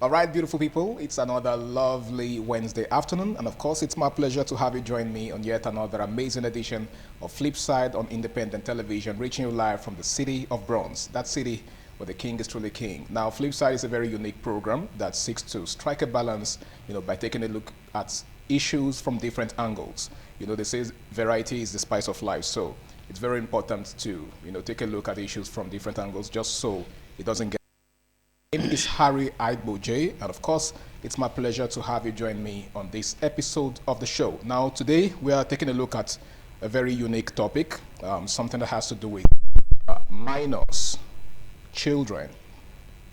All right, beautiful people, it's another lovely Wednesday afternoon, and of course, it's my pleasure to have you join me on yet another amazing edition of Flipside on independent television, reaching you live from the city of Bronze, that city where the king is truly king. Now, Flipside is a very unique program that seeks to strike a balance, by taking a look at issues from different angles. They say variety is the spice of life, so it's very important to, take a look at issues from different angles, just so it doesn't get. My name is Harry Aigboje, and of course, it's my pleasure to have you join me on this episode of the show. Now, today we are taking a look at a very unique topic, something that has to do with minors, children,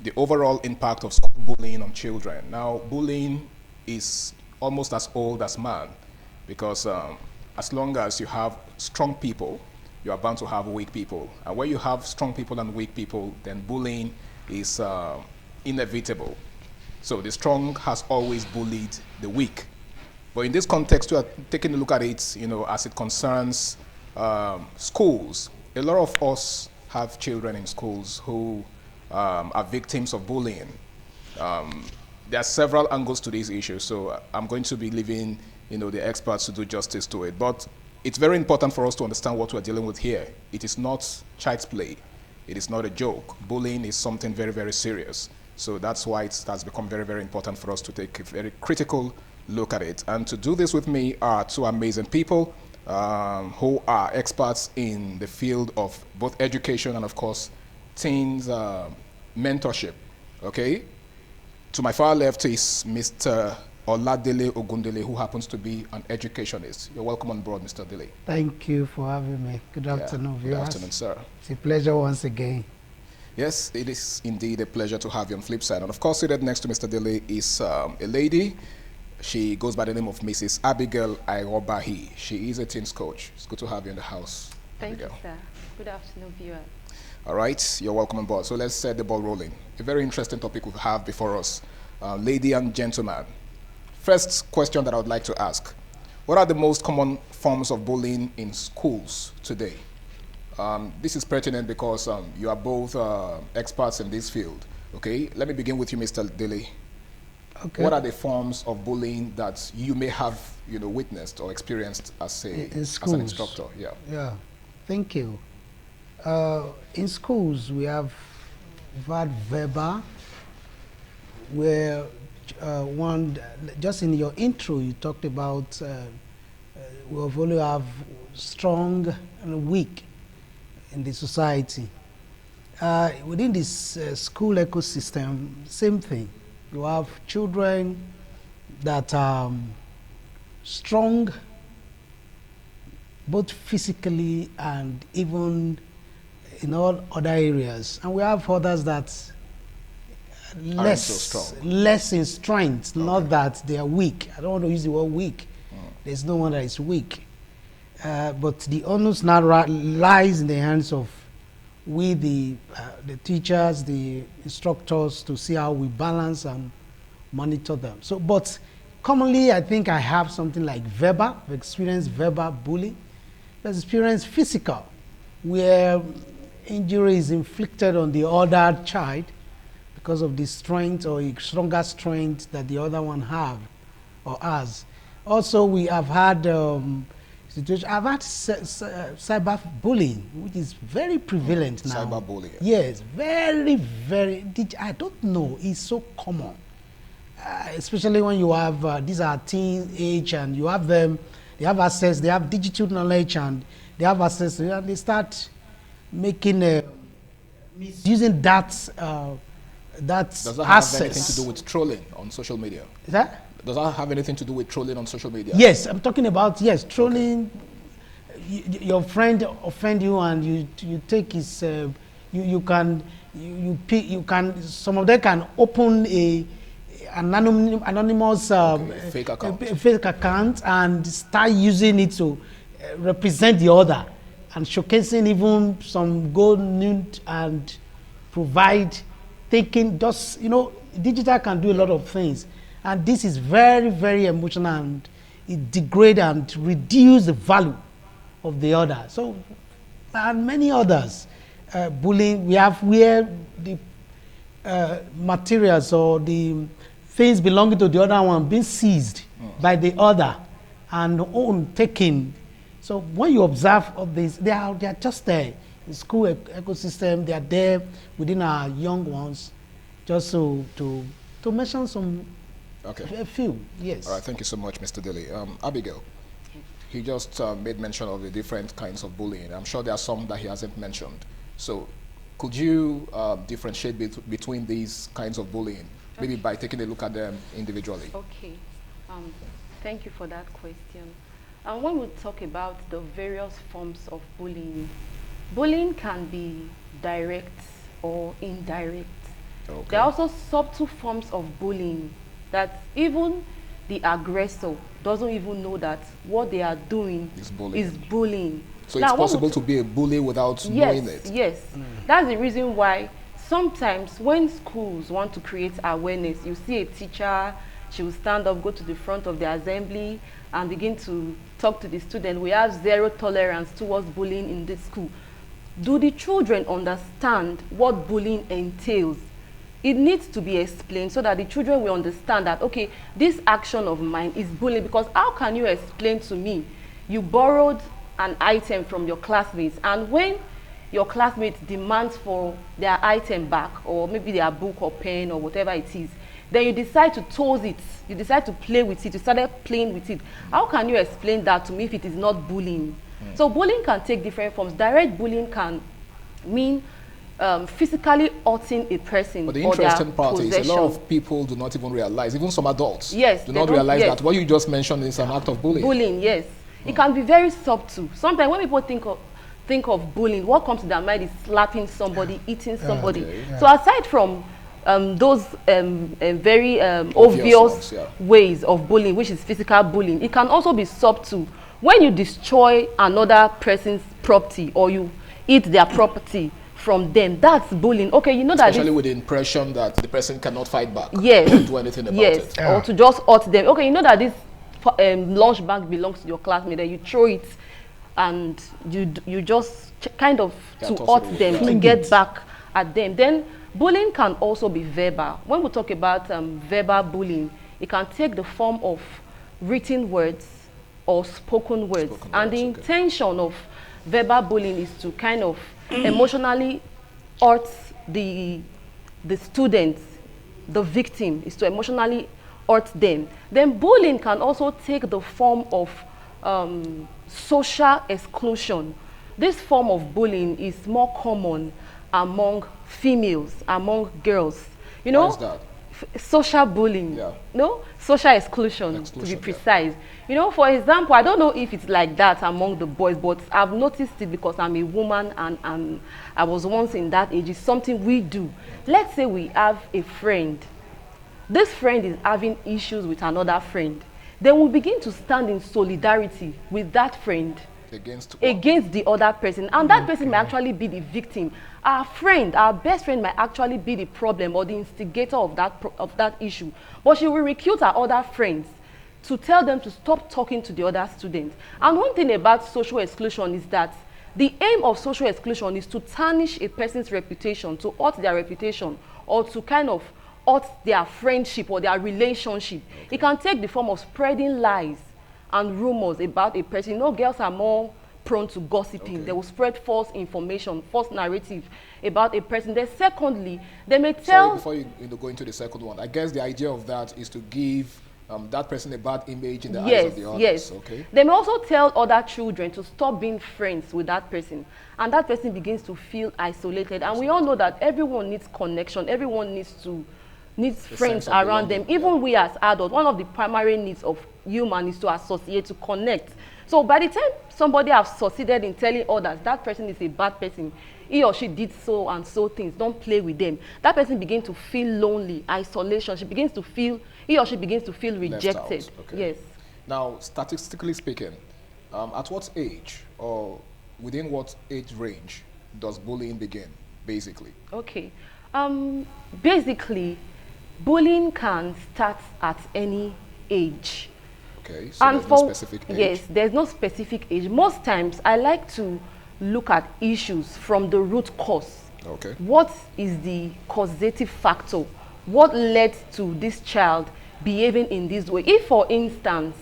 the overall impact of school bullying on children. Now, bullying is almost as old as man, because as long as you have strong people, you are bound to have weak people. And where you have strong people and weak people, then bullying is inevitable. So the strong has always bullied the weak. But in this context, we are taking a look at it, as it concerns schools. A lot of us have children in schools who are victims of bullying. There are several angles to this issue, so I'm going to be leaving, the experts to do justice to it. But it's very important for us to understand what we're dealing with here. It is not child's play. It is not a joke. Bullying is something very, very serious. So that's why it has become very, very important for us to take a very critical look at it. And to do this with me are two amazing people who are experts in the field of both education and, of course, teens mentorship. Okay? To my far left is Mr. Oladele Ogundele, who happens to be an educationist. You're welcome on board, Mr. Dele. Thank you for having me. Good afternoon, viewers. Good afternoon, sir. It's a pleasure once again. Yes, it is indeed a pleasure to have you on Flipside. And of course, seated next to Mr. Dele is a lady. She goes by the name of Mrs. Abigail Airobahi. She is a teens coach. It's good to have you in the house. Thank Abigail. you, sir. Good afternoon, viewers. All right, you're welcome on board. So let's set the ball rolling. A very interesting topic we have before us. Lady and gentleman. First question that I would like to ask. What are the most common forms of bullying in schools today? This is pertinent because you are both experts in this field. Okay, let me begin with you, Mr. Dele. Okay. What are the forms of bullying that you may have, witnessed or experienced as as an instructor? Yeah. Yeah. Thank you. In schools, we've had verbal, where just in your intro, you talked about we only have strong and weak in the society. Within this school ecosystem, same thing. You have children that are strong, both physically and even in all other areas. And we have others that less in strength, okay. Not that they are weak. I don't want to use the word weak. There's no one that is weak. But the onus now lies in the hands of the teachers, the instructors, to see how we balance and monitor them. So, but commonly, I think I have something like verbal, I've experienced verbal bullying. I've experienced physical, where injury is inflicted on the other child because of the strength or a stronger strength that the other one have or has. Also, we have had situation. I've had cyber bullying, which is very prevalent now. Cyber bullying. Yes, very, very. I don't know. It's so common, especially when you have these are teenage and you have them. They have access. They have digital knowledge and they have access to it, and they start making misusing that Does that access. have anything to do with trolling on social media? Is that? Does that have anything to do with trolling on social media? Yes, I'm talking about, yes, trolling. Okay. Your friend offend you and you take his, some of them can open an anonymous fake account and start using it to represent the other and showcasing even some gold nude and provide, taking just, digital can do a lot of things. And this is very, very emotional, and it degrades and reduces the value of the other. So, and many others. Bullying, we have where the materials or the things belonging to the other one being seized by the other and own taken. So when you observe all this, they are just there. The school ecosystem, they are there within our young ones. Just to mention some, a few, yes. All right, thank you so much, Mr. Dilly. Abigail, he just made mention of the different kinds of bullying. I'm sure there are some that he hasn't mentioned. So could you differentiate between these kinds of bullying, maybe by taking a look at them individually? Okay, thank you for that question. And when we talk about the various forms of bullying, bullying can be direct or indirect. Okay. There are also subtle forms of bullying that even the aggressor doesn't even know that what they are doing is bullying. So now, it's possible to be a bully without knowing it? Yes, that's the reason why sometimes when schools want to create awareness, you see a teacher, she will stand up, go to the front of the assembly and begin to talk to the student. We have zero tolerance towards bullying in this school. Do the children understand what bullying entails? It needs to be explained so that the children will understand that, okay, this action of mine is bullying, because how can you explain to me you borrowed an item from your classmates, and when your classmates demands for their item back, or maybe their book or pen or whatever it is, then you decide to toss it, you decide to play with it, you started playing with it. How can you explain that to me if it is not bullying? So bullying can take different forms. Direct bullying can mean physically hurting a person. But the interesting part is a lot of people do not even realize, even some adults do not realize that what you just mentioned is an act of bullying. Bullying, yes. It can be very subtle. Sometimes when people think of bullying, what comes to their mind is slapping somebody, eating somebody. So aside from those very obvious ways of bullying, which is physical bullying, it can also be subtle. When you destroy another person's property or you eat their property from them, that's bullying. Okay, you know that especially with the impression that the person cannot fight back. Yes. Or do anything about it. Or to just hurt them. Okay, you know that this lunch bag belongs to your classmate, then you throw it and you just kind of to hurt them, to get back at them. Then bullying can also be verbal. When we talk about verbal bullying, it can take the form of written words or spoken words. And the intention of verbal bullying is to kind of emotionally hurt the students, the victim, is to emotionally hurt them. Then bullying can also take the form of social exclusion. This form of bullying is more common among females, among girls. You know, why is that? Social bullying, no? Social exclusion to be precise. You know, for example, I don't know if it's like that among the boys, but I've noticed it because I'm a woman and I was once in that age. It's something we do. Let's say we have a friend. This friend is having issues with another friend. Then we begin to stand in solidarity with that friend against the other person, and that person may actually be the victim. Our friend, our best friend, might actually be the problem or the instigator of that issue, but she will recruit her other friends to tell them to stop talking to the other students. And one thing about social exclusion is that the aim of social exclusion is to tarnish a person's reputation, to hurt their reputation, or to kind of hurt their friendship or their relationship. It can take the form of spreading lies and rumors about a person. You know, girls are more prone to gossiping. They will spread false information, false narrative about a person. Then secondly, they may tell... Sorry, before you go into the second one, I guess the idea of that is to give that person a bad image in the eyes of the others. Yes. Okay. They may also tell other children to stop being friends with that person, and that person begins to feel isolated. And we all know that everyone needs connection. Everyone needs friends around them. Even we as adults, one of the primary needs of human is to associate, to connect. So by the time somebody has succeeded in telling others that person is a bad person, he or she did so and so things, don't play with them, that person begins to feel lonely, isolation. He or she begins to feel rejected. Yes. Now, statistically speaking, at what age or within what age range does bullying begin, basically? Okay. Basically, bullying can start at any age. Okay, so there's no specific age? Yes, there's no specific age. Most times, I like to look at issues from the root cause. Okay. What is the causative factor? What led to this child behaving in this way? If, for instance,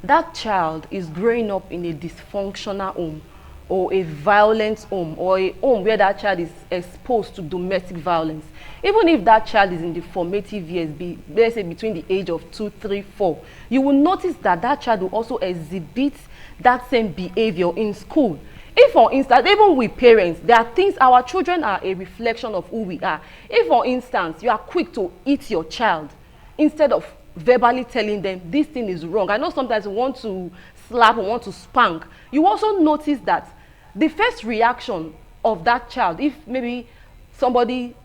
that child is growing up in a dysfunctional home, or a violent home, or a home where that child is exposed to domestic violence, even if that child is in the formative years, let's say between the age of 2, 3, 4, you will notice that that child will also exhibit that same behavior in school. If, for instance, even with parents, there are things, our children are a reflection of who we are. If, for instance, you are quick to hit your child instead of verbally telling them this thing is wrong, I know sometimes you want to slap or want to spank, you also notice that the first reaction of that child, if maybe somebody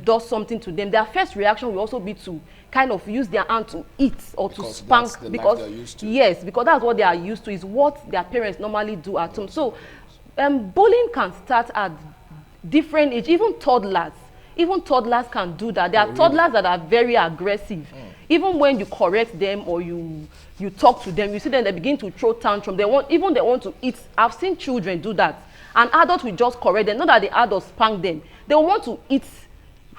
does something to them, their first reaction will also be to kind of use their hand to eat or to spank, because yes, because that's what they are used to, is what their parents normally do at home. So bullying can start at different age. Even toddlers can do that. There are toddlers that are very aggressive. Even when you correct them or you talk to them, you see them, they begin to throw tantrum. They want to eat. I've seen children do that. An adult will just correct them, not that the adult spank them. They want to eat,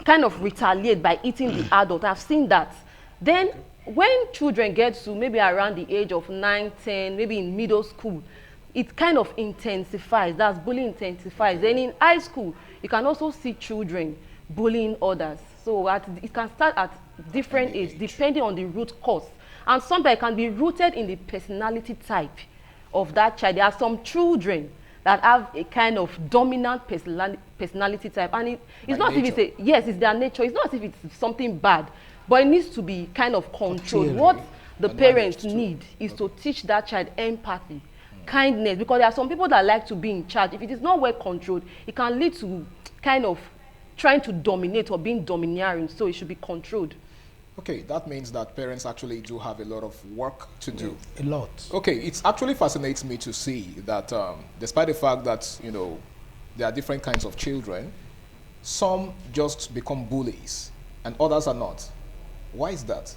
kind of retaliate by eating the adult. I've seen that. Then when children get to maybe around the age of 9, 10, maybe in middle school, it kind of intensifies. That's bullying intensifies. Then in high school, you can also see children bullying others. So it can start at different age, depending on the root cause. And sometimes it can be rooted in the personality type of that child. There are some children that have a kind of dominant personality type, and it's not nature. As if it's their nature. It's not as if it's something bad, but it needs to be kind of controlled. What the parents need is to teach that child empathy, kindness, because there are some people that like to be in charge. If it is not well controlled, it can lead to kind of trying to dominate or being domineering, so it should be controlled. Okay, that means that parents actually do have a lot of work to do. A lot. Okay, it actually fascinates me to see that despite the fact that, there are different kinds of children, some just become bullies and others are not. Why is that?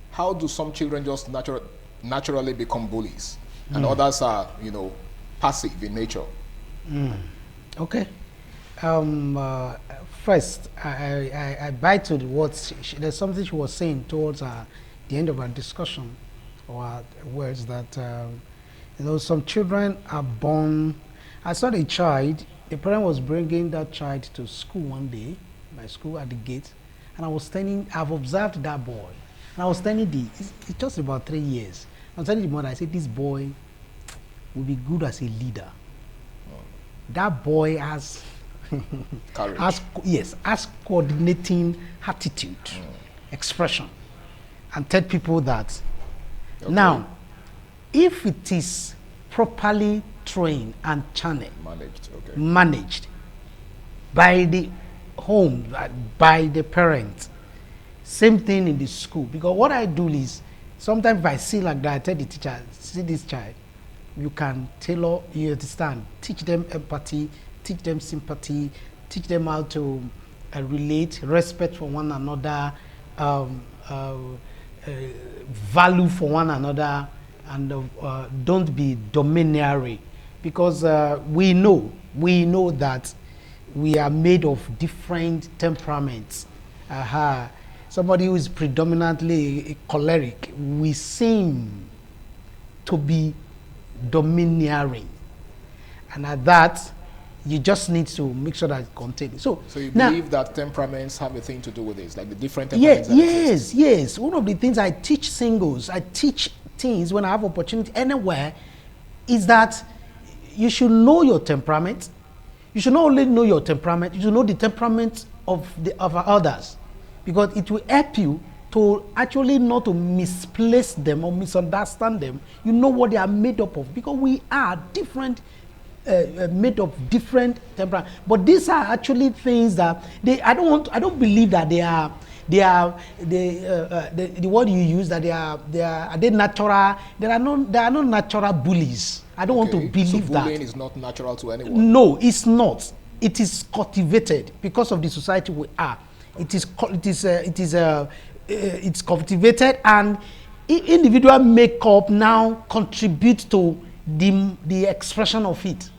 How do some children just naturally become bullies and others are, passive in nature? Okay. First, I buy to what there's something she was saying towards the end of our discussion, or words that some children are born. I saw a child. The parent was bringing that child to school one day, my school at the gate, and I've observed that boy, and I was telling it's just about 3 years. I was telling the mother, I said, this boy will be good as a leader. That boy has has coordinating attitude, expression, and tell people that. Okay. Now, if it is properly trained and channeled, managed by the home, by the parents, same thing in the school. Because what I do is, sometimes if I see like that, I tell the teacher, see this child, you can tailor, you understand, teach them empathy, teach them sympathy, teach them how to relate, respect for one another, value for one another, and don't be domineering. Because we know that we are made of different temperaments. Somebody who is predominantly choleric, we seem to be domineering. And at that, you just need to make sure that it's contained. So you believe that temperaments have a thing to do with this, like the different temperaments? Yes. One of the things I teach singles, I teach teens when I have opportunity anywhere, is that you should know your temperament. You should not only know your temperament, you should know the temperament of others, because it will help you to actually not to misplace them or misunderstand them. You know what they are made up of, because we are different. Made of different temperaments, but these are actually things that I don't believe that the word you use, that are they natural? There are no natural bullies. I don't want to believe that. Bullying is not natural to anyone. No, it's not. It is cultivated because of the society we are. It's cultivated, and individual makeup now contributes to the expression of it.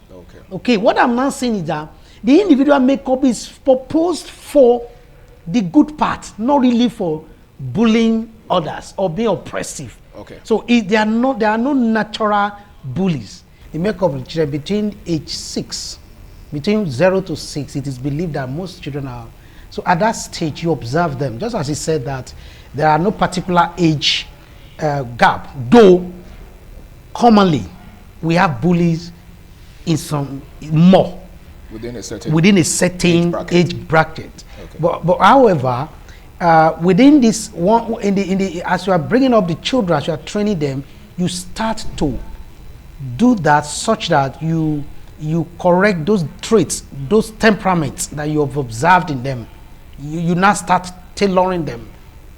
Okay, what I'm now saying is that The individual makeup is proposed for the good part, not really for bullying others or being oppressive. Okay. So there are no natural bullies. The makeup of children between age 6, between 0 to 6, it is believed that most children are. So at that stage, you observe them. Just as he said that there are no particular age gap, though commonly we have bullies in some more within a certain age bracket. Okay. But however, within this one, as you are bringing up the children, as you are training them, you start to do that such that you correct those traits, those temperaments that you have observed in them. You now start tailoring them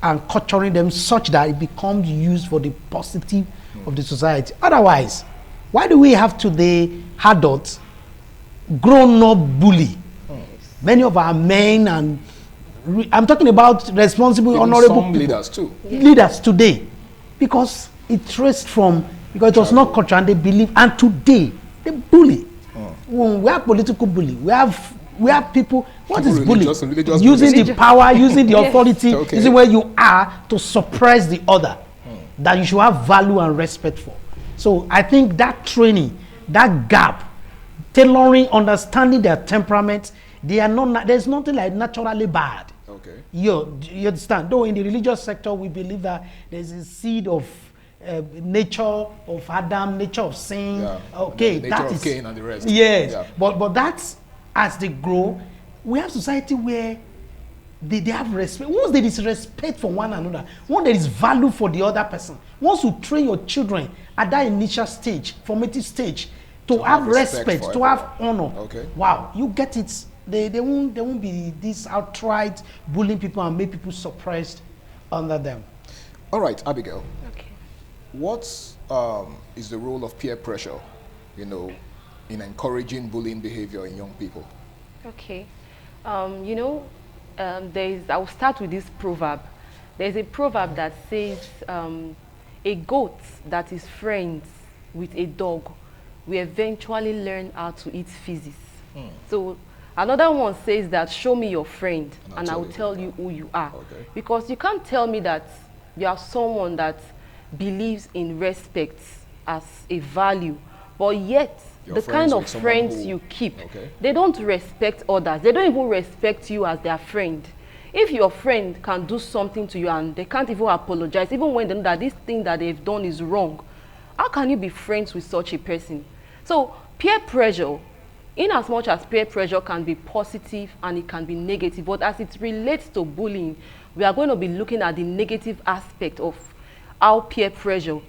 and culturing them such that it becomes used for the positive of the society. Otherwise, why do we have today adults grown-up bully? Many of our men, and I'm talking about responsible, even honorable some leaders too. Leaders today, because it traced from, because it was not culture and they believe, and today they bully. We have political bully. We have people. What is bullying? Using the power, using the authority, using where you are to suppress the other that you should have value and respect for. So I think that training, that gap, tailoring, understanding their temperament, they are not. There's nothing like naturally bad. Okay. You understand? Though in the religious sector we believe that there's a seed of nature of Adam, nature of sin. Yeah. Okay, nature of Cain and the rest. Yes, yeah. but that's as they grow, we have society where they have respect. Once there is respect for one another, once there is value for the other person, once you train your children at that initial stage, formative stage, to have respect, to have honor. Okay. Wow, you get it. They won't be this outright bullying people and make people suppressed under them. All right, Abigail. Okay. What is the role of peer pressure, in encouraging bullying behavior in young people? Okay. I'll start with this proverb. There's a proverb that says, a goat that is friends with a dog will eventually learn how to eat feces. So another one says that, show me your friend and I will tell you who you are. Okay. Because you can't tell me that you are someone that believes in respect as a value, but yet the kind of friends you keep, they don't respect others. They don't even respect you as their friend. If your friend can do something to you and they can't even apologize, even when they know that this thing that they've done is wrong, how can you be friends with such a person? So peer pressure, in as much as peer pressure can be positive and it can be negative, but as it relates to bullying, we are going to be looking at the negative aspect of how peer pressure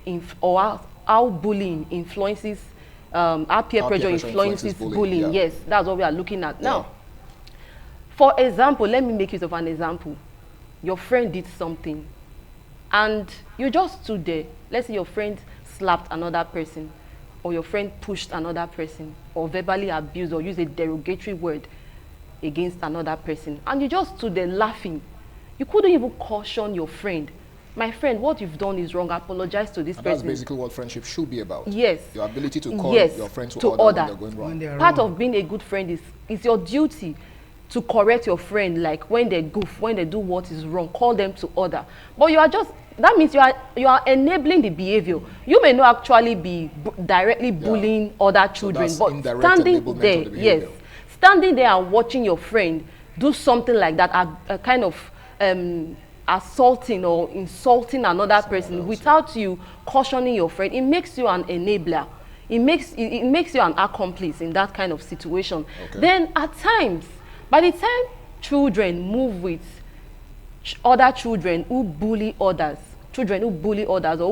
or how bullying influences, how peer pressure influences bullying. Yeah. Yes, that's what we are looking at. Now, for example, let me make use of an example. Your friend did something and you just stood there. Let's say your friend slapped another person, or your friend pushed another person, or verbally abused or used a derogatory word against another person, and you just stood there laughing. You couldn't even caution your friend. My friend, what you've done is wrong. Apologize to this person. That's basically what friendship should be about. Yes. Your ability to call your friends to order when they're going wrong. Part of being a good friend is your duty to correct your friend, like when they goof, when they do what is wrong, call them to order. But that means you are enabling the behavior. You may not actually be directly bullying other children, but standing there, standing there and watching your friend do something like that, a kind of assaulting or insulting another person without you cautioning your friend, it makes you an enabler. It makes you an accomplice in that kind of situation. Then at times, by the time children move with other children who bully others, or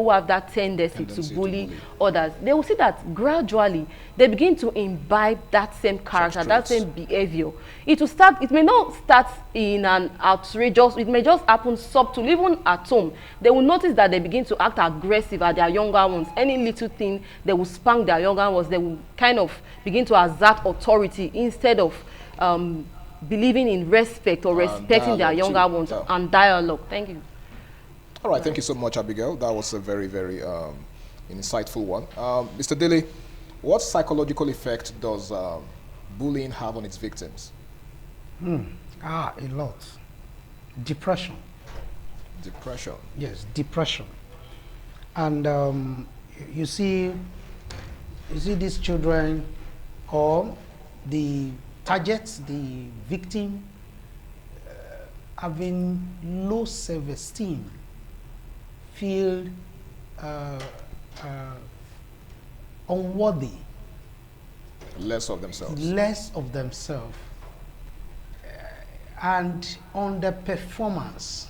who have that tendency to bully others, they will see that gradually they begin to imbibe that same character, that same behavior. It may not start in an outrageous, it may just happen subtle, even at home. They will notice that they begin to act aggressive at their younger ones. Any little thing, they will spank their younger ones. They will kind of begin to assert authority instead of believing in respect or respecting their younger ones and dialogue. Thank you. All right, thank you so much, Abigail. That was a very, very insightful one. Mr. Dilly, what psychological effect does bullying have on its victims? A lot. Depression. Depression. Yes, depression. And you see these children, or the targets, the victim, having low self-esteem, feel unworthy, less of themselves, and underperformance.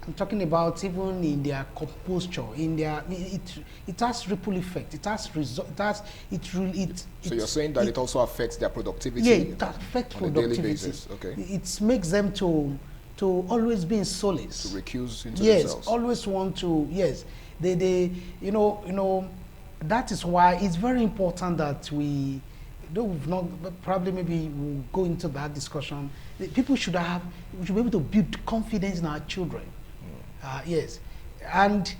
I'm talking about even in their composture, in their it has ripple effect. It has result. So you're saying that it also affects their productivity. Yeah, it affects on productivity. A daily basis. Okay. It makes them to always be in solace. To recuse into yes, themselves. Always want to. Yes, they you know that is why it's very important that we. Though we've not, probably maybe we'll go into that discussion. People should be able to build confidence in our children. Yes, and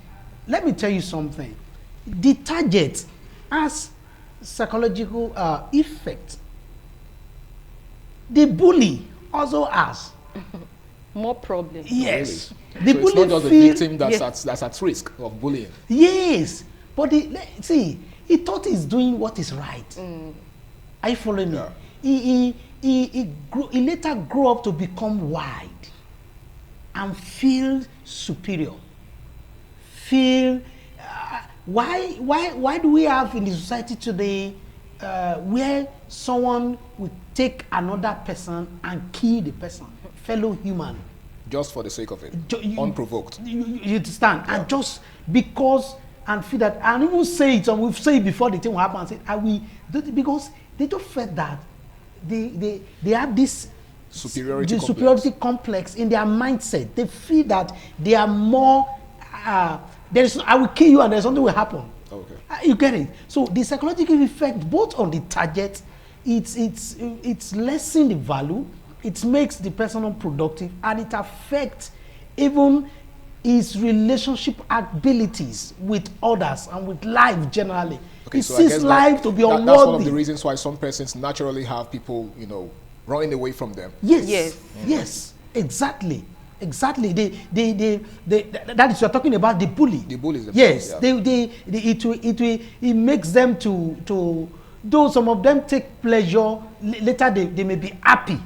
let me tell you something. The target has psychological effect. The bully also has more problems. Yes, really? So it's not just the victim that's at risk of bullying. Yes, but see, he thought he's doing what is right. Are you following me? Yeah. He later grew up to become wide and feel superior. Feel why do we have in the society today where someone will take another person and kill the person, fellow human, just for the sake of it, unprovoked. You understand? Yeah. And just because and feel that, and even say it, and we've said it before the thing will happen, and say, because they don't feel that they have this superiority complex in their mindset. They feel that they are more. I will kill you, and there's something will happen. Okay. You get it? So the psychological effect, both on the target, it's lessen the value, it makes the person unproductive, and it affects even his relationship abilities with others and with life generally. Okay, he so sees life to be unworthy. That's one of the reasons why some persons naturally have people, running away from them. Yes, yes, exactly. Exactly. That is, you're talking about the bully. The bullies. Yes, yeah. It makes them to though some of them take pleasure, later they may be happy.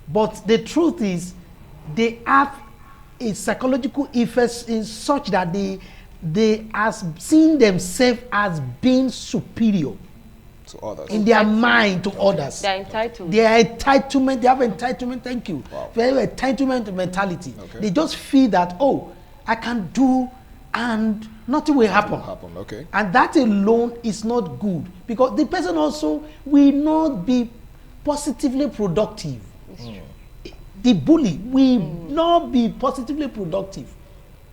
But the truth is, they have a psychological effect in such that they has seen themselves as being superior to others, in their mind to others. They are entitled. They are entitlement. They have entitlement. Thank you. Wow. They have entitlement mentality. Okay. They just feel that, oh, I can do and nothing will happen. Okay. And that alone is not good, because the person also will not be positively productive. The bully will not be positively productive.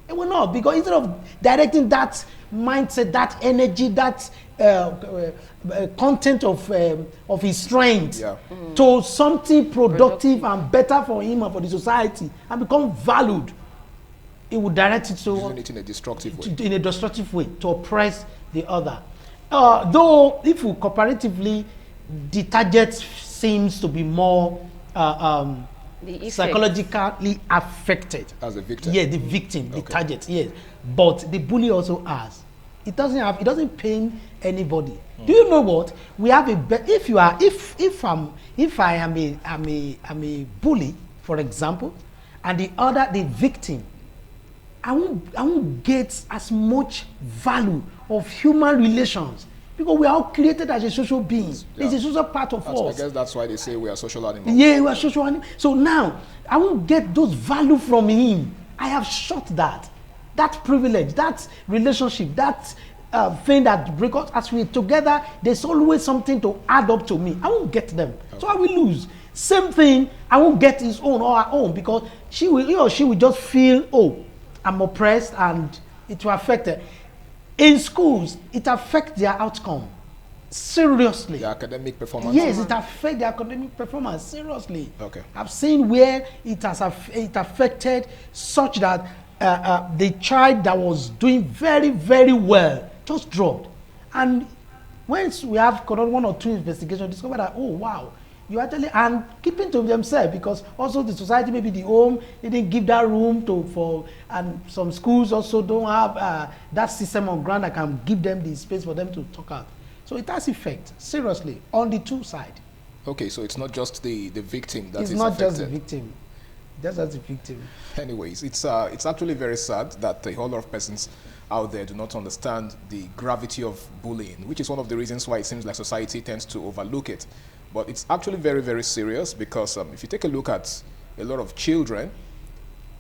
It will not, because instead of directing that mindset, that energy, that content of his strength to something productive and better for him and for the society, and become valued, it will direct it to using it in a destructive way. To oppress the other. Though, if we comparatively, the target seems to be more psychologically affected as a victim. Yeah, the victim, the target. Yes, but the bully also has. It doesn't pain anybody. Do you know what? We have if I am a bully, for example, and the victim, I won't get as much value of human relations, because we are all created as a social beings. Yeah. It's a social part of us. I guess that's why they say we are social animals. Yeah, we are social animals. So now, I won't get those value from him. I have shot that privilege, that relationship, that thing that breaks us. As we're together, there's always something to add up to me. I won't get them. Okay. So I will lose. Same thing, I won't get his own or her own, because he or she will just feel, oh, I'm oppressed, and it will affect her. In schools, it affects their outcome seriously. The academic performance. Yes, it affects their academic performance seriously. Okay. I've seen where it affected such that the child that was doing very, very well just dropped, and once we have conducted 1 or 2 investigations, discover that, oh wow, you actually, and keeping to themselves, because also the society, maybe the home, they didn't give that room and some schools also don't have that system on ground that can give them the space for them to talk out. So it has effect, seriously, on the 2 sides. Okay, so it's not just the victim that is affected. It's not just the victim. That's the victim. Anyways, it's actually very sad that a whole lot of persons out there do not understand the gravity of bullying, which is one of the reasons why it seems like society tends to overlook it. But it's actually very, very serious, because if you take a look at a lot of children,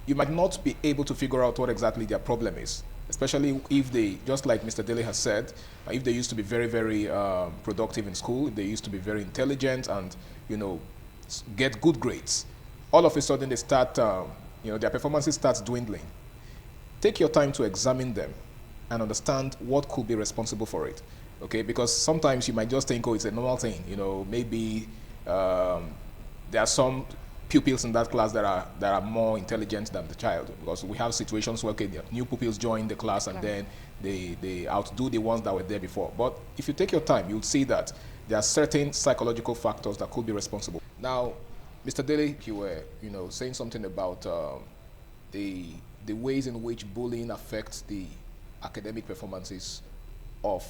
you might not be able to figure out what exactly their problem is, especially if they, just like Mr. Daly has said, if they used to be very, very productive in school, if they used to be very intelligent and, you know, get good grades. All of a sudden they start, you know, their performances start dwindling. Take your time to examine them and understand what could be responsible for it. Okay, because sometimes you might just think, oh, it's a normal thing. You know, maybe there are some pupils in that class that are more intelligent than the child, because we have situations where, okay, the new pupils join the class and then they outdo the ones that were there before. But if you take your time, you'll see that there are certain psychological factors that could be responsible. Now, Mr. Daly, you were, you know, saying something about the ways in which bullying affects the academic performances of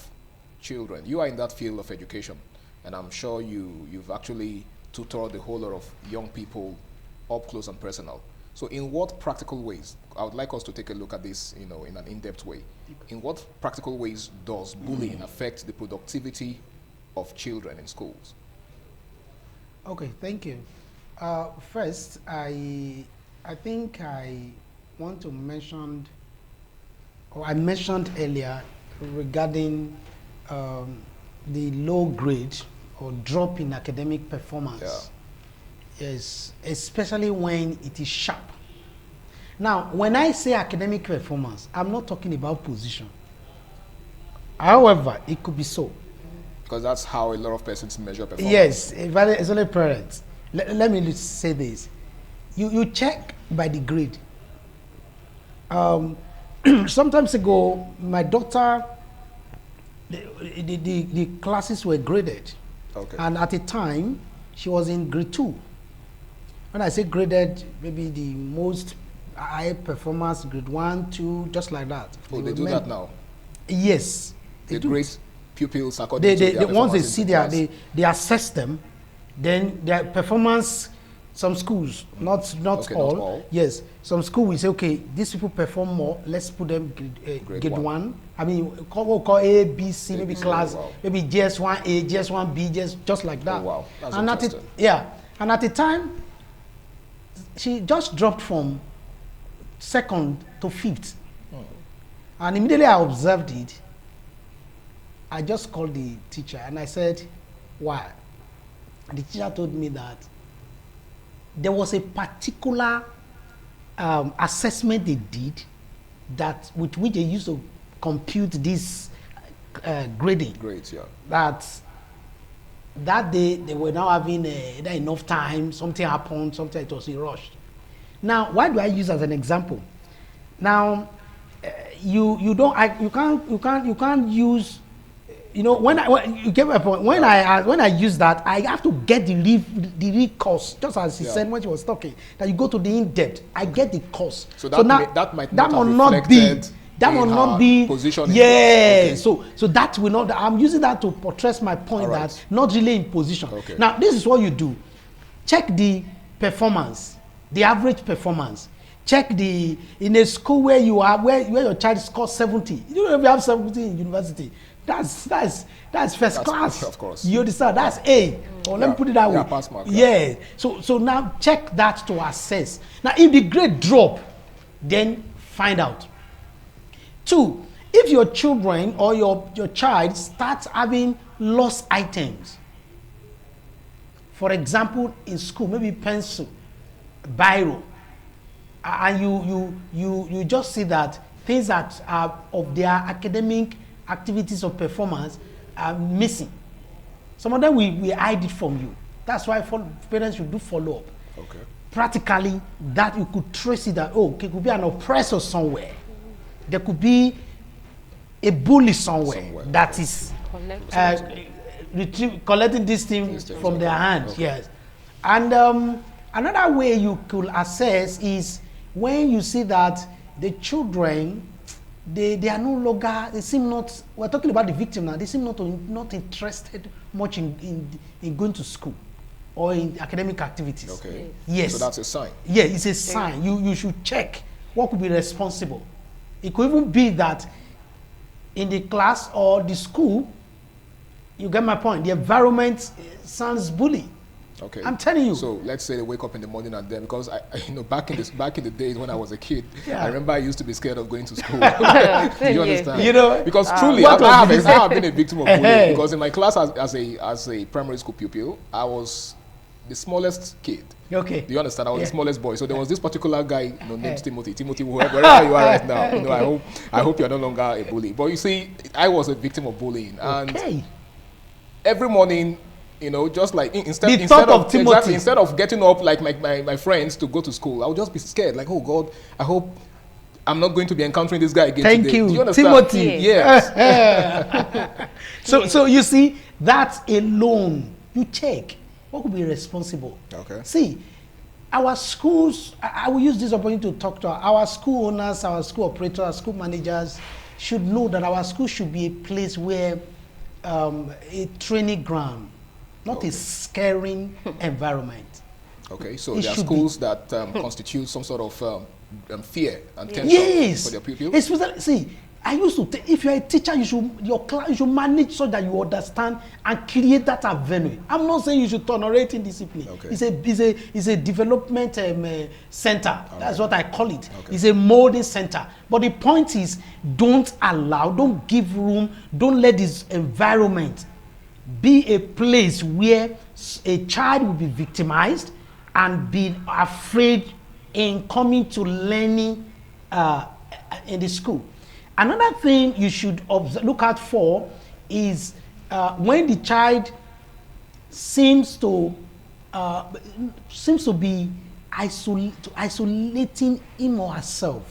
children. You are in that field of education, and I'm sure you've actually tutored a whole lot of young people up close and personal. So in what practical ways, I would like us to take a look at this, you know, in an in-depth way. In what practical ways does bullying affect the productivity of children in schools? Okay, thank you. First, I think I want to mention, or I mentioned earlier regarding the low grade or drop in academic performance. Yes, especially when it is sharp. Now, when I say academic performance, I'm not talking about position. However, it could be so. Because that's how a lot of persons measure performance. Yes, it's only parents. Let me say this. You check by the grade. Sometimes ago, my daughter, the classes were graded. Okay. And at the time, she was in grade 2. When I say graded, maybe the most high performance, grade 1, 2, just like that. Oh, they do that now? Yes. They grade pupils according to their once they see they assess them, then their performance, some schools, not all. Yes, some school will say, okay, these people perform more, let's put them grade 1. I mean, we'll call A, B, C, maybe class, maybe JS1A, JS1B, just like that. Oh, wow. That's and interesting. And at the time, she just dropped from 2nd to 5th. And immediately I observed it. I just called the teacher and I said, why? And the teacher told me that there was a particular assessment they did that with which they used to compute this grading. Grades, yeah. That day they were now having not enough time, something happened, something it was rushed. Now, why do I use as an example? Now, you can't use. You know, when you get my point, when I use that, I have to get the real course, just as he said when she was talking, that you go to the in-depth, I get the course. So that might not be position. Yeah. Okay. So that will not, I'm using that to portray my point that not really in position. Okay. Now, this is what you do. Check the performance, the average performance. Check in a school where you are, where your child scores 70. You know, if you have 70 in university, that's first class. Of course. You understand? That's A. Or let me put it that way. Pass mark. Yeah. So now check that to assess. Now, if the grade drop, then find out. 2, if your children or your child starts having lost items, for example, in school, maybe pencil, biro, and you just see that things that are of their academic activities or performance are missing. Some of them we hide it from you. That's why parents should do follow-up. Okay. Practically, that you could trace it that, oh, it could be an oppressor somewhere. There could be a bully somewhere. That is collecting this thing from their hands. Okay. Yes. And another way you could assess is when you see that the children, they are no longer, they seem not, we're talking about the victim now, they seem not interested much in going to school or in academic activities. Okay. Yes. So that's a sign. Yeah, it's a sign. You should check what could be responsible. It could even be that in the class or the school, you get my point, the environment sounds bully. Okay. I'm telling you. So let's say they wake up in the morning and then, because back in the days when I was a kid, yeah. I remember I used to be scared of going to school. Do you understand? You know, because truly, I have been a victim of bullying. Because in my class as a primary school pupil, I was the smallest kid. Okay. Do you understand? I was the smallest boy. So there was this particular guy, named Timothy. Timothy, wherever you are right now, I hope you're no longer a bully. But you see, I was a victim of bullying, and every morning, just like instead of getting up like my friends to go to school, I would just be scared. Like, oh God, I hope I'm not going to be encountering this guy again. Thank today. you, Do you understand? Timothy. Yes. So you see, that alone, you check what could be responsible. Okay. See, our schools, I will use this opportunity to talk to our school owners, our school operators, our school managers should know that our school should be a place where a training ground, not a scaring environment. Okay, so there are schools that constitute some sort of fear and tension for their pupils. Especially, see, I used to if you're a teacher, you should manage so that you understand and create that avenue. I'm not saying you should tolerate indiscipline. Okay. It's a development center. That's what I call it. Okay. It's a molding center. But the point is, don't give room, don't let this environment be a place where a child will be victimized and be afraid in coming to learning in the school. Another thing you should look out for is when the child seems to be isolating him or herself.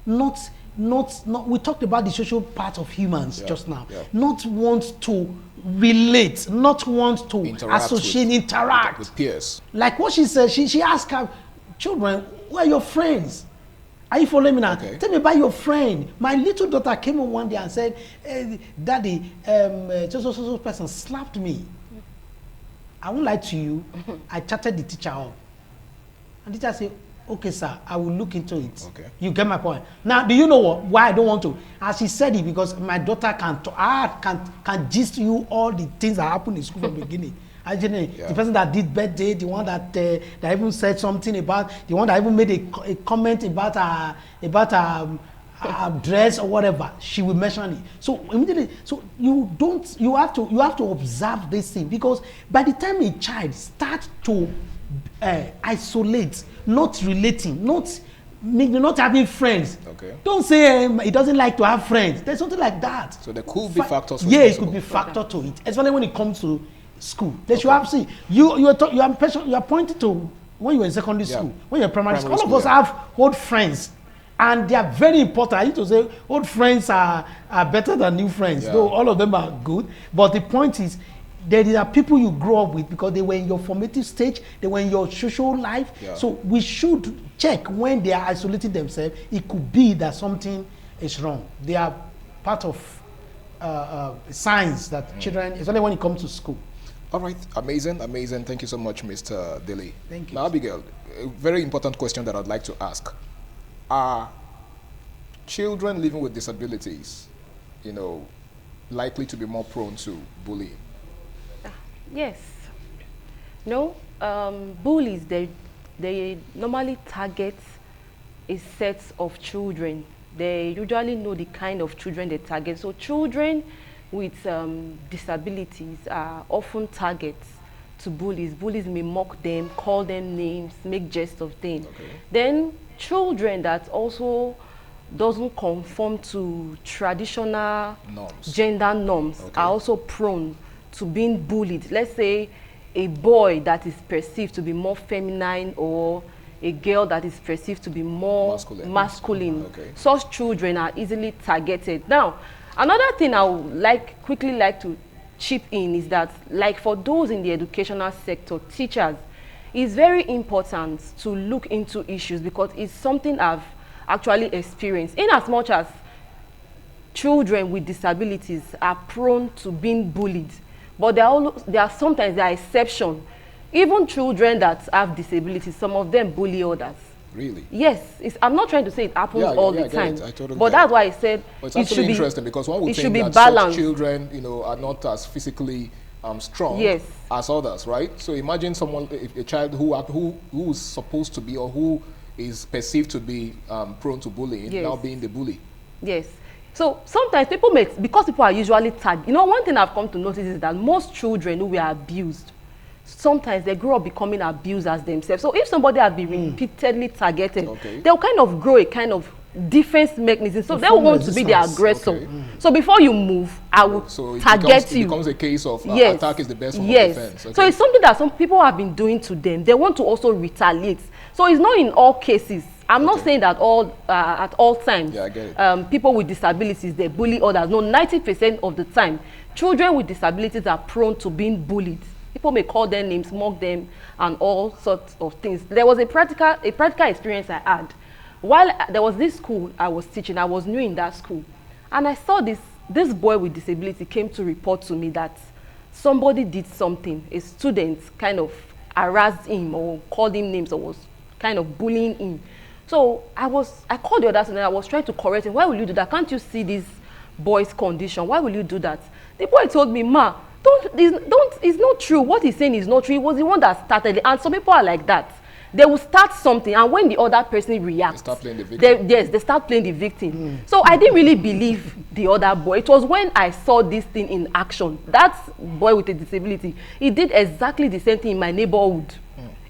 Not. We talked about the social part of humans just now. Yeah. Not want to relate, not want to interact with peers. Like what she said, she asked her children, "Where are your friends? Are you following me now? Okay. Tell me about your friend." My little daughter came on one day and said, "Daddy, so person slapped me." I won't lie to you. I chatted the teacher up, and the teacher said, "Okay, sir, I will look into it." Okay. You get my point. Now, do you know why I don't want to? As she said it, because my daughter can gist you all the things that happened in school from the beginning. The person that did birthday, the one that even said something about, the one that even made a comment about her dress or whatever, she will mention it. So immediately, you have to observe this thing, because by the time a child starts to isolate, not relating, not having friends. Okay. Don't say he doesn't like to have friends. There's something like that. So there could be factors. Yeah, it could be factor to it, especially when it comes to school. That you have seen. You are pointing to when you were in secondary school, when you're primary school. All of us have old friends, and they are very important. I used to say old friends are better than new friends. Though all of them are good, but the point is, there are people you grow up with because they were in your formative stage, they were in your social life. Yeah. So we should check when they are isolating themselves. It could be that something is wrong. They are part of signs that children, especially when it comes to school. All right, amazing. Thank you so much, Mr. Dele. Thank you. Now, Abigail, a very important question that I'd like to ask. Are children living with disabilities, likely to be more prone to bullying? Yes. No, bullies, they normally target a set of children. They usually know the kind of children they target. So children with disabilities are often targets to bullies. Bullies may mock them, call them names, make jest of things. Okay. Then children that also doesn't conform to traditional gender norms are also prone to being bullied. Let's say a boy that is perceived to be more feminine, or a girl that is perceived to be more masculine. Okay. Such children are easily targeted. Now, Another thing I would quickly like to chip in is that, like, for those in the educational sector, teachers, it's very important to look into issues, because it's something I've actually experienced. In as much as children with disabilities are prone to being bullied, but there are sometimes there are exceptions. Even children that have disabilities, some of them bully others. Really? Yes. I'm not trying to say it happens all the time. Totally but that's why I said it's actually interesting, because one would think that balanced. Such children, are not as physically strong yes. as others, right? So imagine a child who is supposed to be, or who is perceived to be prone to bullying, yes. now being the bully. Yes. So sometimes because people are usually tagged. One thing I've come to notice is that most children who were abused, sometimes they grow up becoming abusers themselves. So if somebody has been repeatedly targeted, they'll kind of grow a kind of defense mechanism. So they'll want to be the aggressor. So before you move, I will target you. It becomes a case of attack is the best form of defense. So it's something that some people have been doing to them. They want to also retaliate. So it's not in all cases. I'm not saying that at all times, I get it. People with disabilities, they bully others. No, 90% of the time, children with disabilities are prone to being bullied. People may call them names, mock them, and all sorts of things. There was a practical experience I had. While there was this school I was teaching, I was new in that school. And I saw this boy with disability came to report to me that somebody did something. A student kind of harassed him or called him names or was kind of bullying him. So I called the other student. I was trying to correct him. Why will you do that? Can't you see this boy's condition? Why will you do that? The boy told me, Ma, it's not true. What he's saying is not true. He was the one that started it. And some people are like that. They will start something, and when the other person reacts, they start playing the victim. They start playing the victim. So I didn't really believe the other boy. It was when I saw this thing in action. That boy with a disability, he did exactly the same thing in my neighborhood.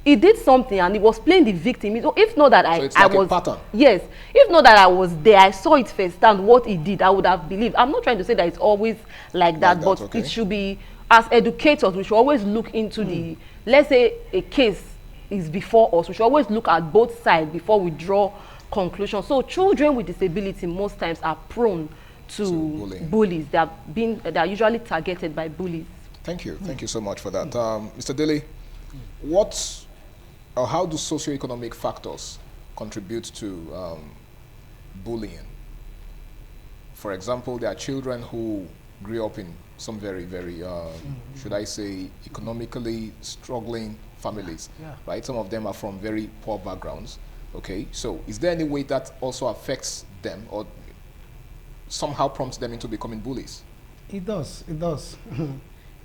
He did something and he was playing the victim. If not that so it's like a pattern. Yes. If not that I was there, I saw it firsthand what he did, I would have believed. I'm not trying to say that it's always like that, but it should be, as educators, we should always look into the, let's say a case is before us, we should always look at both sides before we draw conclusions. So children with disability most times are prone to bullies. They are usually targeted by bullies. Thank you. Thank you so much for that. Mr. Dilly, how do socioeconomic factors contribute to bullying? For example, there are children who grew up in some very, very, should I say, economically struggling families, right? Some of them are from very poor backgrounds, okay? So is there any way that also affects them or somehow prompts them into becoming bullies? It does, it does.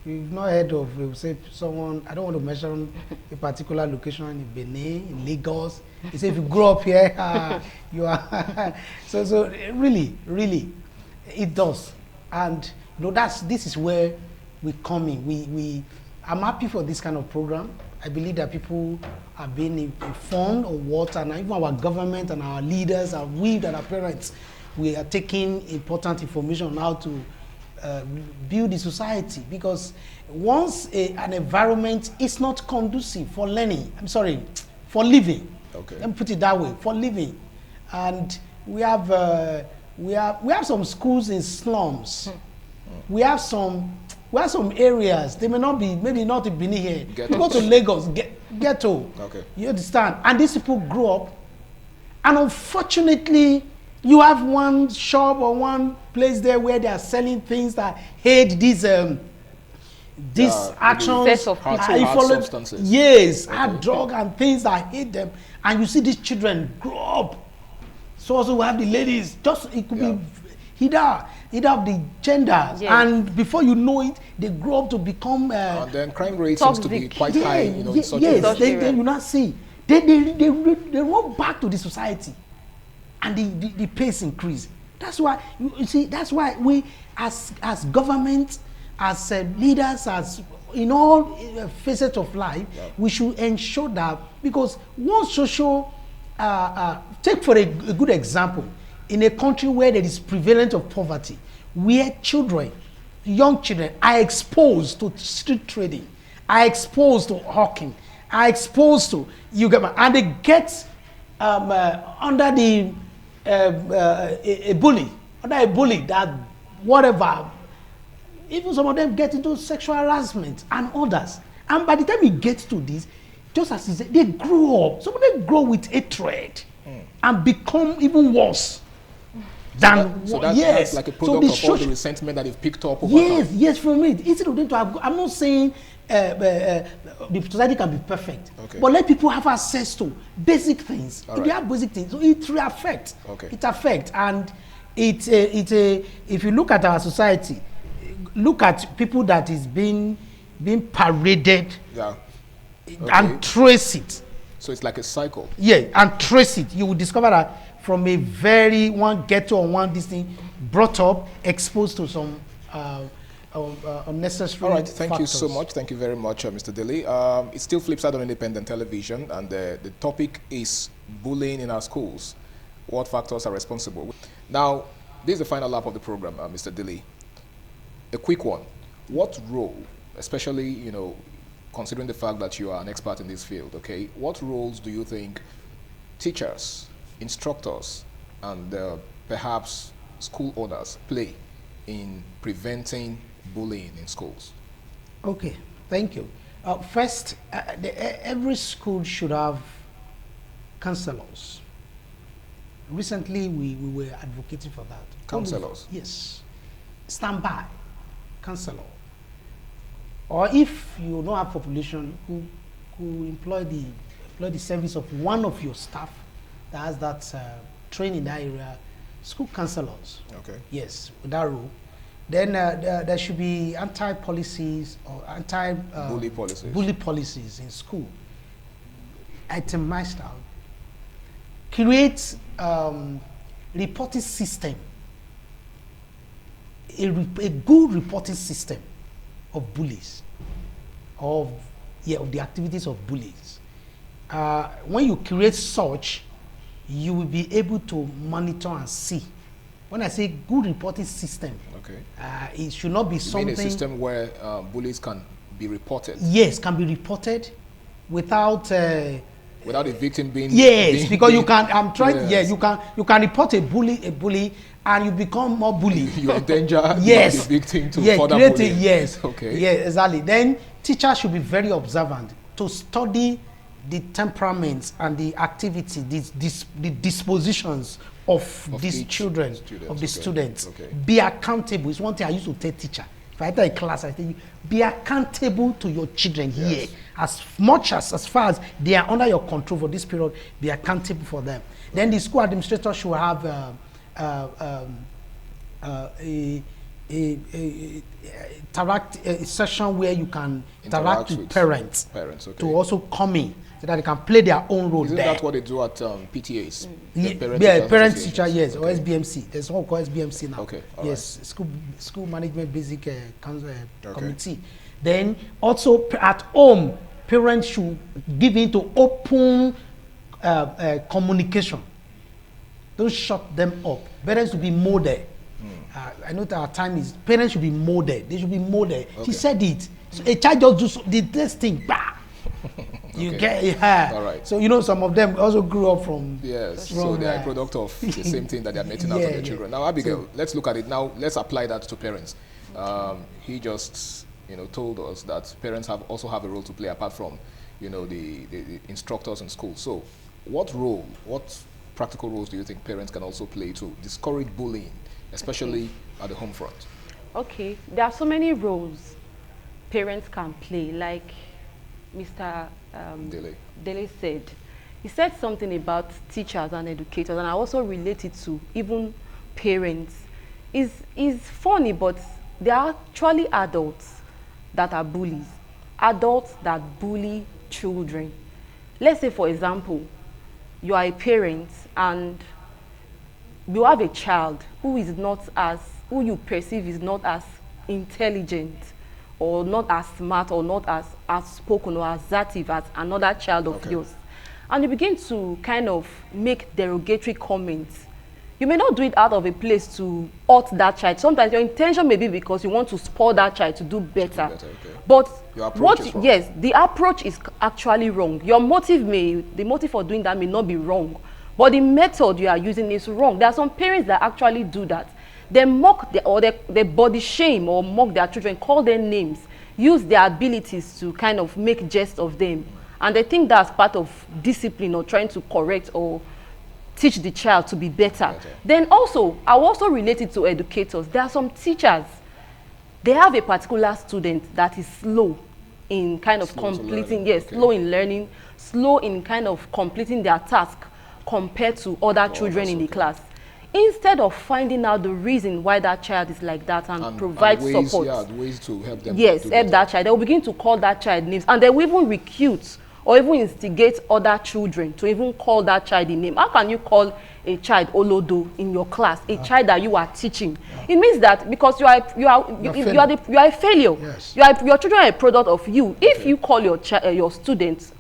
You've not heard of, say, someone, I don't want to mention a particular location in Benin, in Lagos. They say if you grow up here, you are. so really, it does. And this is where we come in. I'm happy for this kind of program. I believe that people are being informed of what, and even our government and our leaders, and we and our parents, we are taking important information on how to build the society, because once an environment is not conducive for learning, for living. Okay. Let me put it that way, for living, and we have some schools in slums. We have some areas. They may not be, maybe not in Benin here. You go to Lagos, ghetto. Okay. You understand? And these people grow up, and unfortunately, you have one shop or one place there where they are selling things that hate these actions, hard substances. Yes, hard drug and things that hate them, and you see these children grow up. So also we have the ladies. It could be either of the genders, and before you know it, they grow up to become. And then crime rate seems to be quite high. In such they do not see. They run back to the society. And the pace increase. That's why you see. That's why we, as government, as leaders, as in all facets of life, we should ensure that, because one social, take for a good example, in a country where there is prevalence of poverty, where young children are exposed to street trading, are exposed to hawking, are exposed to and they get under the a bully that whatever. Even some of them get into sexual harassment and others. And by the time you get to this, just as he said, they grow up. Some of them grow with hatred and become even worse. That's like a product of all the resentment that they've picked up over time. Yes, from it. Instead of them to have, I'm not saying the society can be perfect, but let people have access to basic things. If they have basic things, so it will affect. It affects, and if you look at our society, look at people that is being paraded, and trace it. So it's like a cycle. Yeah, and trace it. You will discover that from a very one ghetto or one this thing brought up, exposed to some unnecessary. All right, thank factors. you so much. Thank you very much, Mr. Dilly. It's still Flipside on independent television, and the topic is bullying in our schools. What factors are responsible? Now, this is the final lap of the program, Mr. Dilly. A quick one. What role, especially, you know, considering the fact that you are an expert in this field, okay, what roles do you think teachers, instructors, and perhaps school owners play in preventing bullying in schools? Okay, thank you. First, every school should have counselors. Recently, we were advocating for that. Counselors? Yes. Standby counselor. Or if you don't have population, who employ the service of one of your staff that has that training in that area, school counselors. Okay. Yes, with that role. Then there should be anti-policies or bully policies in school. Itemized out. Create reporting system. A good reporting system of bullies, of the activities of bullies. When you create such, you will be able to monitor and see. When I say good reporting system, it should not be something. You mean a system where bullies can be reported? Yes, can be reported without a victim being. Yes, because you can. I'm trying. Yes. Yeah, you can report a bully, and you become more bully. You endanger yes. the victim to further bullying. Yes. Okay. Yeah, exactly. Then teachers should be very observant to study the temperaments and the activity, the dispositions of these children, of the students. Be accountable. It's one thing I used to tell teacher. If I enter a class, I tell you, be accountable to your children here. As far as they are under your control for this period, be accountable for them. Then the school administrator should have a session where you can interact with parents to also come in so that they can play their own role. Isn't there. that what they do at PTAs? Parent teacher, yes, or SBMC. There's one called SBMC now. Yes, right. School management basic committee. Then also at home, parents should give in to open communication. Don't shut them up. Parents should be molded. I know that our time is, parents should be molded. They should be molded. She said it. So a child just do this thing, bah! You get it. All right. So you know some of them also grew up from. Yes. So they are a product of the same thing that they are meting out on their children. Now, Abigail, let's look at it now. Let's apply that to parents. He just told us that parents also have a role to play apart from the instructors in school. So what practical roles do you think parents can also play to discourage bullying, especially at the home front? Okay, there are so many roles parents can play, like Mr. Dele said. He said something about teachers and educators, and I also relate it to even parents. It's funny, but there are actually adults that are bullies, adults that bully children. Let's say, for example, you are a parent and you have a child who you perceive is not as intelligent or not as smart or not as outspoken or assertive as another child of yours. And you begin to kind of make derogatory comments. You may not do it out of a place to hurt that child. Sometimes your intention may be because you want to spoil that child to do better. But the approach is actually wrong. The motive for doing that may not be wrong, but the method you are using is wrong. There are some parents that actually do that. They mock they body shame or mock their children, call them names, use their abilities to kind of make jest of them. And they think that's part of discipline or trying to correct or teach the child to be better. Then also, I will also relate it to educators. There are some teachers, they have a particular student that is slow in kind of completing, slow in learning, slow in kind of completing their task compared to other children in the class. Instead of finding out the reason why that child is like that and provide ways, support. Yeah, ways to help them. Yes, help that child. They will begin to call that child names, and they will even recruit or even instigate other children to even call that child the name. How can you call a child Olodo in your class, a child that you are teaching? It means that because you are a failure. Yes. Your children are a product of you. If you call your students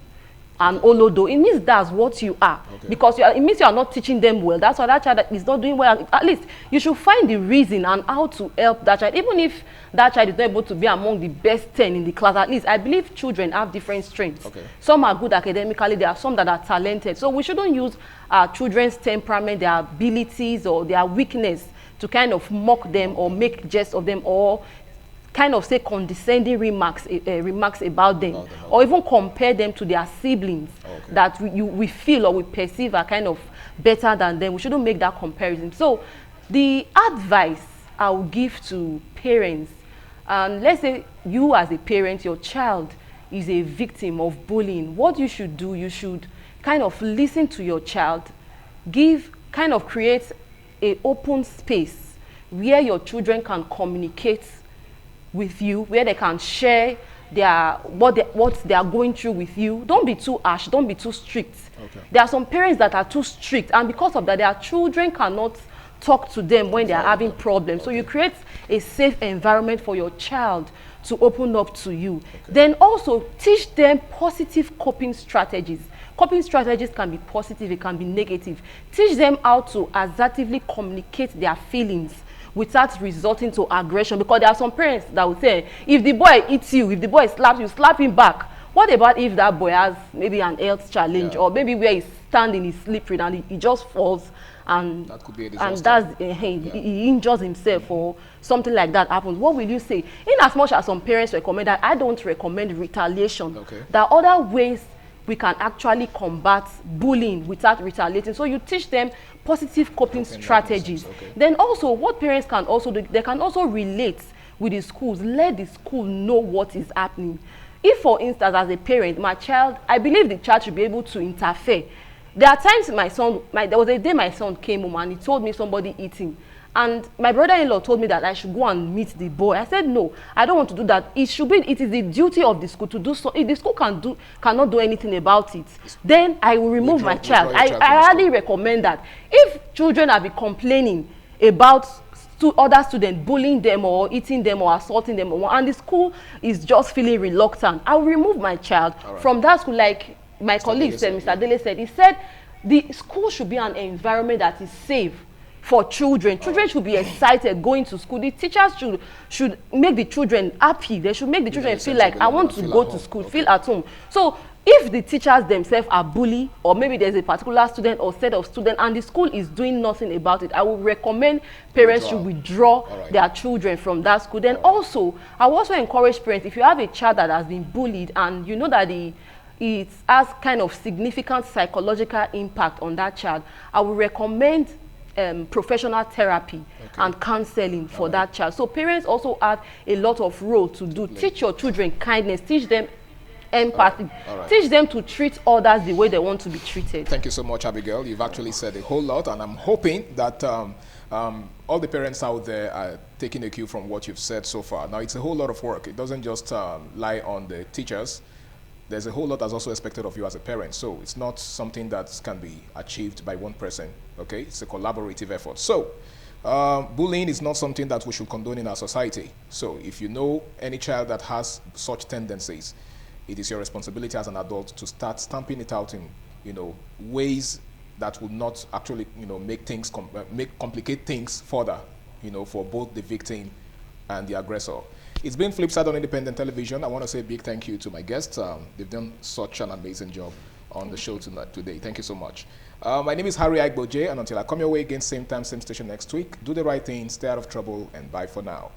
an Olodo, it means that's what you are. Because it means you are not teaching them well. That's why that child is not doing well. At least you should find the reason and how to help that child. Even if that child is not able to be among the best 10 in the class, at least I believe children have different strengths. Some are good academically, there are some that are talented. So we shouldn't use our children's temperament, their abilities or their weakness to kind of mock them or make jest of them or kind of say condescending remarks about them, or even compare them to their siblings that we feel or we perceive are kind of better than them. We shouldn't make that comparison. So the advice I will give to parents, and let's say you as a parent, your child is a victim of bullying, what you should do, you should kind of listen to your child, create an open space where your children can communicate with you, where they can share what they are going through with you. Don't be too harsh, don't be too strict. There are some parents that are too strict, and because of that, their children cannot talk to them when they are having problems. So you create a safe environment for your child to open up to you. Then also teach them positive coping strategies. Coping strategies can be positive, it can be negative. Teach them how to assertively communicate their feelings without resorting to aggression, because there are some parents that will say, if the boy eats you, if the boy slaps you, slap him back. What about if that boy has maybe an health challenge, or maybe where he's standing, he's slippery and he just falls and that could be a disaster. And he injures himself or something like that happens? What will you say? In as much as some parents recommend that, I don't recommend retaliation. There are other ways we can actually combat bullying without retaliating. So you teach them positive coping strategies. Then also what parents can also do, they can also relate with the schools. Let the school know what is happening. If, for instance, as a parent, my child, I believe the child should be able to interfere. There are times there was a day my son came home and he told me somebody eating. And my brother-in-law told me that I should go and meet the boy. I said, no, I don't want to do that. It is the duty of the school to do so. If the school cannot do anything about it, then I will remove my child. I highly recommend that. If children have been complaining about other students bullying them or eating them or assaulting them, and the school is just feeling reluctant, I will remove my child from that school. Like my colleague said, Mr. Dele said, he said the school should be an environment that is safe for children. Children should be excited going to school. The teachers should make the children happy. They should make the children feel like, I want to go to school, feel at home. So if the teachers themselves are bullied, or maybe there's a particular student or set of students and the school is doing nothing about it, I would recommend parents should withdraw their children from that school. Then also, I will also encourage parents, if you have a child that has been bullied and you know that it has kind of significant psychological impact on that child, I would recommend professional therapy and counseling for that child. So parents also have a lot of role to do. Teach your children kindness, teach them empathy, teach them to treat others the way they want to be treated. Thank you so much, Abigail. You've actually said a whole lot, and I'm hoping that all the parents out there are taking a cue from what you've said so far. Now, it's a whole lot of work. It doesn't just lie on the teachers. There's a whole lot that's also expected of you as a parent. So it's not something that can be achieved by one person, okay? It's a collaborative effort. So bullying is not something that we should condone in our society. So if you know any child that has such tendencies, it is your responsibility as an adult to start stamping it out in, ways that would not actually, complicate things further, for both the victim and the aggressor. It's been Flipside on Independent Television. I want to say a big thank you to my guests. They've done such an amazing job on the show today. Thank you so much. My name is Harry Agboje, and until I come your way again, same time, same station next week, do the right thing, stay out of trouble, and bye for now.